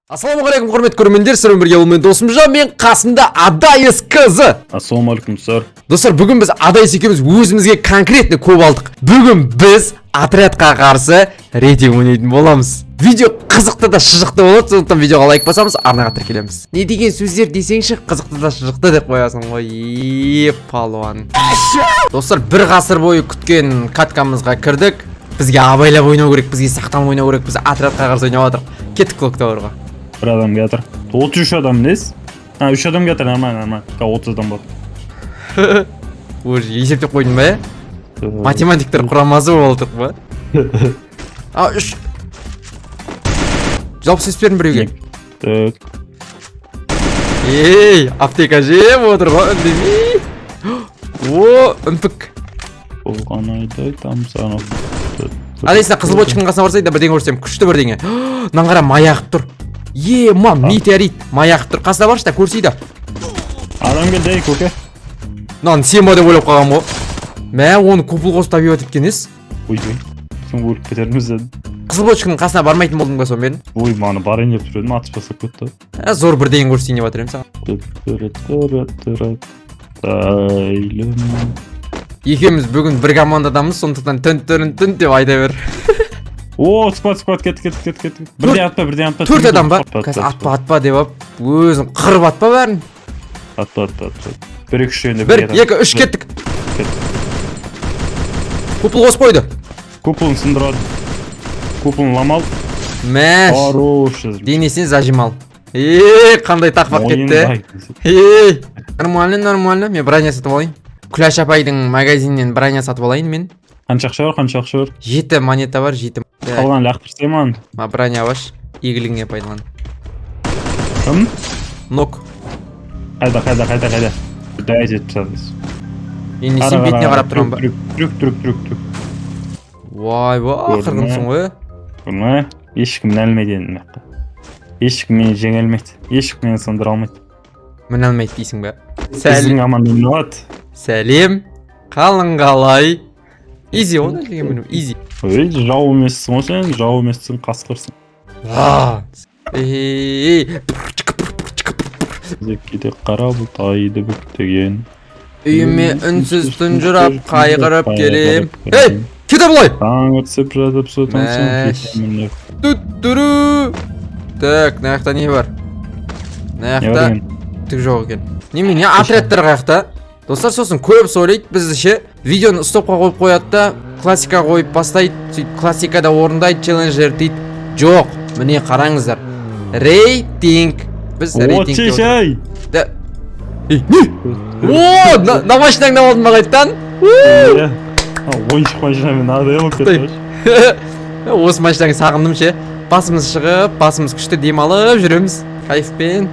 Ассалаумағалейкум құрметті көрермендер, сіздермен бірге мен досымжан, мен қасымда Адайс қызы. Ассалаумағалейкум достар. Достар, бүгін біз Адайс екеуміз өзімізге конкретно көп алдық. Бүгін біз отрядқа қарсы рейтинг ойнайтын боламыз. Видео қызықты да шыжықты болады, сондықтан видеоға лайк басамыз, арнаға тіркелеміз. Не деген сөздер десеңші, қызықты да шыжықты деп қоясың ғой, палуан. Достар, бір ғасыр бойы күткен каткамызға кірдік. Бізге абайлап ойнау керек, бізге сақтанып ойнау керек, біз отрядқа қарсы ойнап жатырмық. Кеттік Клоктауэрға. Bir adam getir. 33 adam neyiz? Ha 3 adam getir hemen. 30 adam бар. Уже есептеп қойдың ба, математиктер құрамасы болдық ба? А, 3. Жалпы сөз бердің біреуге. Так. Ей, аптека жеп отыр ғой, үндемей. О, үнпік. Болған айдай тамсанып. Алайсына қызыл бот шыққан қасына барсайда бірдеңе көрсем, күшті бірдеңе. Нан қара маяқып тұр. Метеорит маяқып тұр. Қасына баршы да көрсейді. Адам келді, көке. Нан сен ба деп ойлап қалған ғой. Мә, оны купыл қосып табиу етіп кенес. Ойбай. Сен өліп кетерміз деді. Қызыл бот шыққан қасына бармайтын болдың ба сон мен? Ой, маны барайын деп тұр едім, атыспасақ кетті. Зор бірдеңе көрсейін деп жатыр саған. Екеуміз бүгін бір командадамыз, сондықтан түн деп айта бер. О, спад кетті. Бірден атпа. 4 адам ба? Қазір атпа деп ап, өзің қырып атпа бәрін. Атпа. 1-2 үшеуінде 1-2-3 кеттік. Купыл қосып қойды. Купылын сындырады. Купылын ламал. Мәш. Хорош. Денесін зажимал. Қандай тақпақ кетті. Нормально. Мен броня сатып алайын. Күләш апайдың магазиннен броня сатып алайын мен. Қанша ақша бар? 7 монета бар, 7. Қалған лақтырсай маған. Броня баш, игілігіңе пайдалан. Кім? Нок. Қайда. Дай жетіп садыз. Енді сен бетіне қарап тұрам ба? Трюк. Вай, қырғынсың ғой. Көрме, ешкім нәлмейді енді. Ешкім мені жеңе алмайды. Ешкім мені сындыра алмайды. Мін алмайды дейсің ба? Біздің аманды болады. Сәлем, қалың қалай? Изи оны деген міну, изи. Ой, жау емессің ғой сен, жау емессің, қасқырсың. Зеккеде қара бұлтайды бүктеген. Үйіме үнсіз тұнжырап, қайғырып келем. Ей, кете бұлай! Таң өтсіп жатып сұтансың кетемін. Түттіру! Так, наяқта не бар? Наяқта түк жоқ екен. Немене, отрядтар қаяқта? Достар, сосын көп сөйлейді, бізді ше видеоны стопқа қойып қояды да, классика қойып бастайды, сөйтіп классикада орындайды, челленджер дейді. Жоқ, міне қараңыздар. Рейтинг. Біз рейтингте отырмыз. О, на машинаңда болдың ба қайттан? Ойыншық машинамен адай болып кетті. Осы машинаңы сағындым ше. Басымыз шығып, басымыз күшті демалып жүреміз. Кайфпен.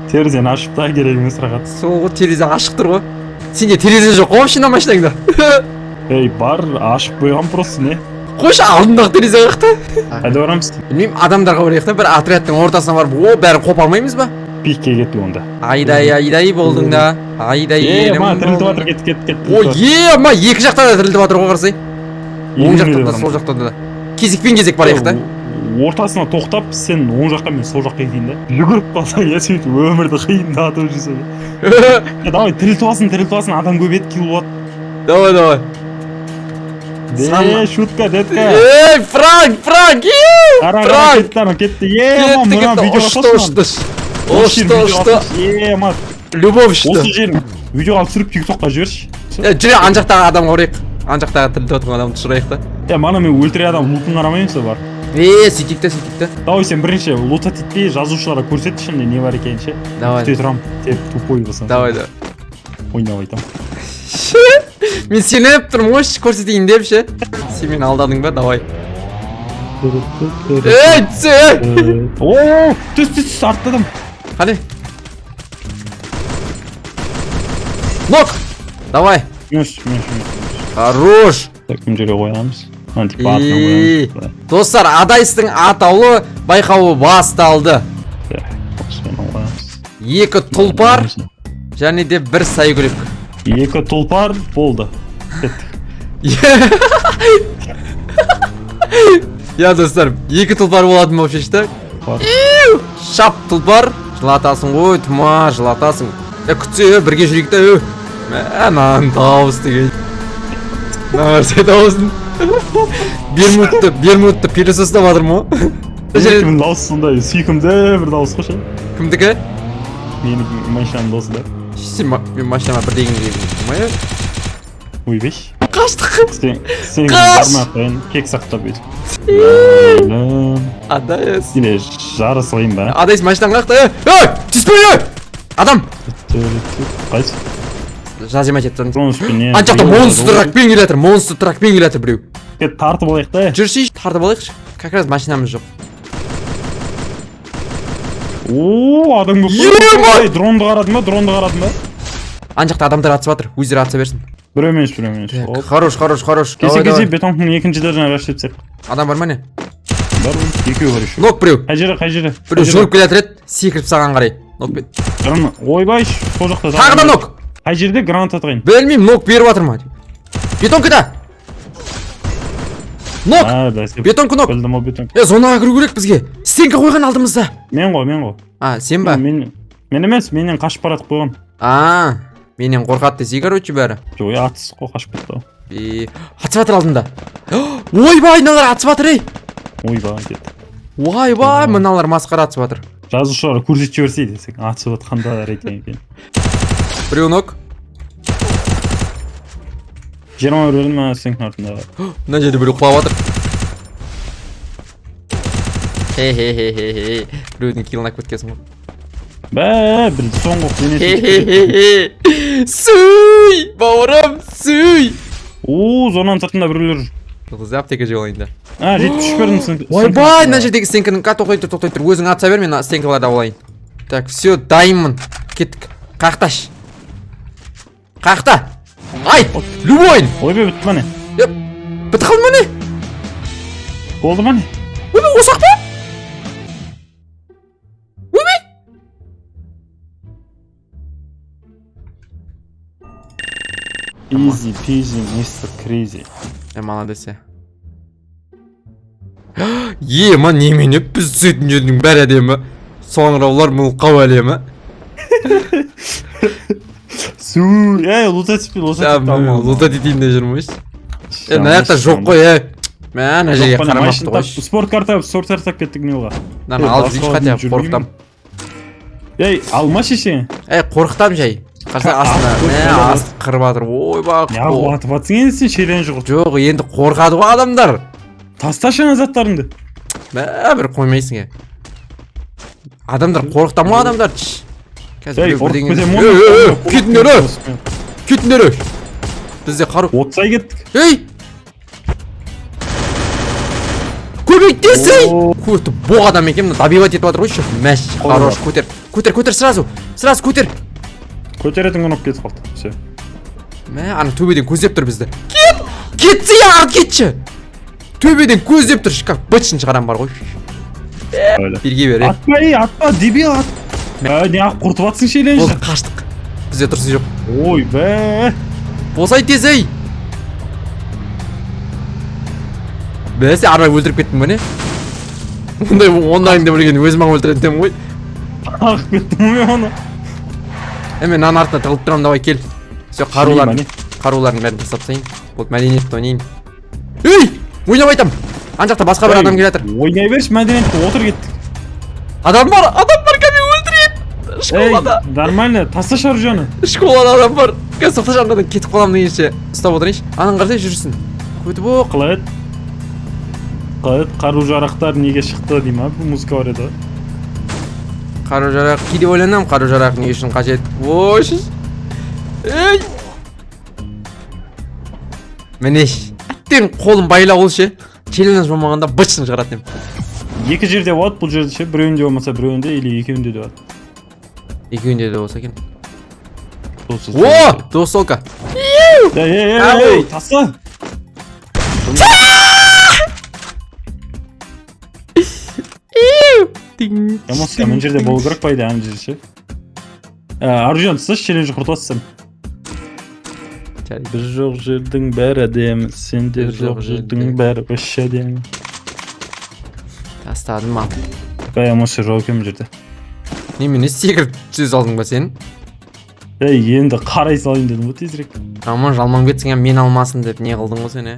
Терезені ашып та керек емес рахат. Сол терезе ашық тұр ғой. Сенде терезе жоқ қой машина машинаңда. Ей, бар, ашып қойған просто не? Қойшы, алдындағы терезе қаяқта. Қайда барамыз? Білмеймін, адамдарға барайық та, бір отрядтың ортасына барып, о, бәрі қоп алмаймыз ба? Пикке кетті онда. Айдай болдың да. Айдай елім. Ма, тірілді батыр, кетті. О, ма, екі жақта да тірілді батыр ғой қарсай. Оң жақтан да, сол жақтан да. Кезекпен кезек барайық та. Ортасына тоқтап, сен оң жаққа мен сол жаққа кетейін да. Жүгіріп қалсаң, сөйтіп өмірді қиындатып жүрсің. Давай, тірілтіп алсын, адам көп ет килл болады. Давай. Шутка, детка. Ей, Франк! Қара, кетті. Мына видеоға қосма. Мат. Любовь шты. Осы жерін видеоға түсіріп тиктокқа жіберші. Жүре, анжақтағы адамға орайық. Анжақтағы тірілтіп отырған адамды түсірайық та. Мана мен өлтіре адам лутын арамаймын ба? сөйтейік та. Давай сен бірінші лута тетпей жазушыларға көрсетші ішінде не бар екенін ше. Күте тұрам, теп тупой қылсаң. Давай. Ойнап айтам. Мен сеніп тұрмын ғой, көрсетейін деп ше. Сен мені алдадың ба, давай. Ей, түсе! Ооо, түс, арттадым. Қане? Нок! Давай. Хорош! Так, мін жерге қоямыз. Достар, Адайстың атаулы байқауы басталды. 2 тұлпар және де 1 сәйгүлік. 2 тұлпар болды. Я достар, 2 тұлпар болады ма вообще? шап тұлпар. Жылатасың ғой, тұма, жылатасың. Күтсе, бірге жүрейік та, Мәнан дауыс деген. Нәрсе дауысын. Бермутты пилісі батыр ма? Кімнің дауысы сондай, сүйкімді бір дауыс қошы. Кімдікі? Менің машинаның дауысы да. Мен машинама бір деген деймін. Ойбеш. Қаштық. Сен бармақпен кек сақтап еді. Адайыз. Сіне жарысылайын ба? Адайыз машинаң қақты. Түспей! Адам! Қайсы? Жаземат еттін. Тронспенен. Анчақта монстр тракпен келетір біреу. Тартып алайық та. Жүрші, тартып алайықшы. Как раз машинамыз жоқ. Адам көп. Дронды қарадың ба? Анчақта адамдар атысып жатыр. Өздері атыса берсін. Біреумен. Хорош. Кесе бетонның екінші дәржіне ғашып етсек. Адам бар ма не? Бар ғой, екеу бар еще. Нок біреу. Қай жері? Біреу жүріп келетір еді, секіріп саған қарай. Нок бет. Ойбай, сол жақта. Тағы да нок. Қай жерде гранат атығайын? Білмеймін, нок беріп жатыр ма? Бетонкада. Нок. Бетонку нок. Білдім ол бетонку. Зонаға кіру керек бізге. Стенка қойған алдымызда. Мен ғой. Сен ба? Мен емес, менен қашып баратып қойған. Менен қорқады десе, короче, бәрі. Жоқ, атыс қой, қашып кетті. Атысып жатыр алдында. Ойбай, мыналар атысып жатыр, ей. Ойбай, деді. Ойбай, мыналар масқара атысып жатыр. Жазушылар көрсетіп жіберсе десек, атысып жатқанда рейтинг. Біреу нок. 20 өрілін ма сенің артындағы. Мына жерде біреу құлап жатыр. Хе-хе-хе-хе-хе. Біреудің килін ақ өткесін ғой. Бір соңғы денесі. Сүй! Бауырым, сүй! Зонаның сыртында біреулер. Қызды аптеке жеп алайын да. 73 бердің. Ойбай, мына жердегі стенкінің тоқтай тұр. Өзің атса бер, мен стенкаларда болайын. Так, все, дайынмын. Кеттік. Қақташ. Қақта. Ай, любойын. Ойбай, бітті ма не? Бітті қалды ма не? Болды ма не? Ойбай, осақ па? Ойбай. Easy peasy, Mr. Crazy. Молодец. Ма немене біз түсетін жердің бәрі әдемі. Соңыра олар мұлқау әлемі. Лутат етейін де жүрміз. Мына жақта жоқ қой, Мына жерге қарамақты қойш. Спорт карта кеттік не оға. Алып жүрші қатя, қорықтам. Алма шеше. Қорықтам жай. Қарса астына, асты қырып атыр. Ойбай, атып атсың енді сен шерен жоқ. Жоқ, енді қорқады ғой адамдар. Тасташына заттарыңды. Бір қоймайсың, Адамдар қорқыта ма адамдар? Кетіндер, Бізде қару. Отсай кеттік. Көбейттесей! Көті боқ адам екен, добивать етіп атыр қойшы. Мәш, хорош, көтер, сразу көтер. Көтеретін ғынып кетіп қалды, все. Ана төбеден көздеп тұр бізді. Кетсе кетші! Төбеден көздеп тұр, шыққан бытшын шығарам бар ғой. Берге бер, Атпа, дебил ат. Не ақ құртып атсың шейлен жа. Қаштық. Бізде тұрсын жоқ. Ой, бә. Босай тезей. Бәсе, армай өлтіріп кеттім бәне? Ондайыңды білген өзім аң өлтіреттім ғой. Ақ кеттім ғой оны. Мен нан артына тығылып тұрам, давай кел. Все, қаруларын бәрін тастап тастайын. Болды, мәдениетті ойнайын. Ойнап айтам. Анжақта басқа бір адам келатыр. Ойнай берші, мәдениетті отыр кеттік. Адам бар, кәме өлтірет. Школада. Нормально, таста шаржаны. Школада адам бар. Кәз соқта жаңғадан кетіп қалам дегенше ұстап отырайыншы. Аның қарсай жүрсін. Көті бұл. Қалайт, қару жарақтар неге шықты дейм, бұл музыка бар еді. Қару жарақ, кейде ойланам, қару жарақ не үшін қажет. Ойшыз. Мінеш. Әттен қолын байла қолшы. Челленж болмағанда бычын шығарат дем. Екі жерде болады, бұл жерде ше, біреуінде болмаса біреуінде, или екеуінде де болады. Екеуінде де болса екен. Двухстволка. Таса. Ямоска, мен жерде болу керек пайда, ана жерде ше. Аружан, тасташы, челленжі құртасың. Бір жоқ жердің бәрі әдемі, сенде жоқ жердің бәрі бәші әдемі. Тастадым ма? Ямоска жоқ екен бұл жерде. немене секіріп түсе салдың ба сен? Ей, енді қарай салайын дедім ғой тезірек. Роман жалман кетсің мен алмасын деп не қылдың ғой сен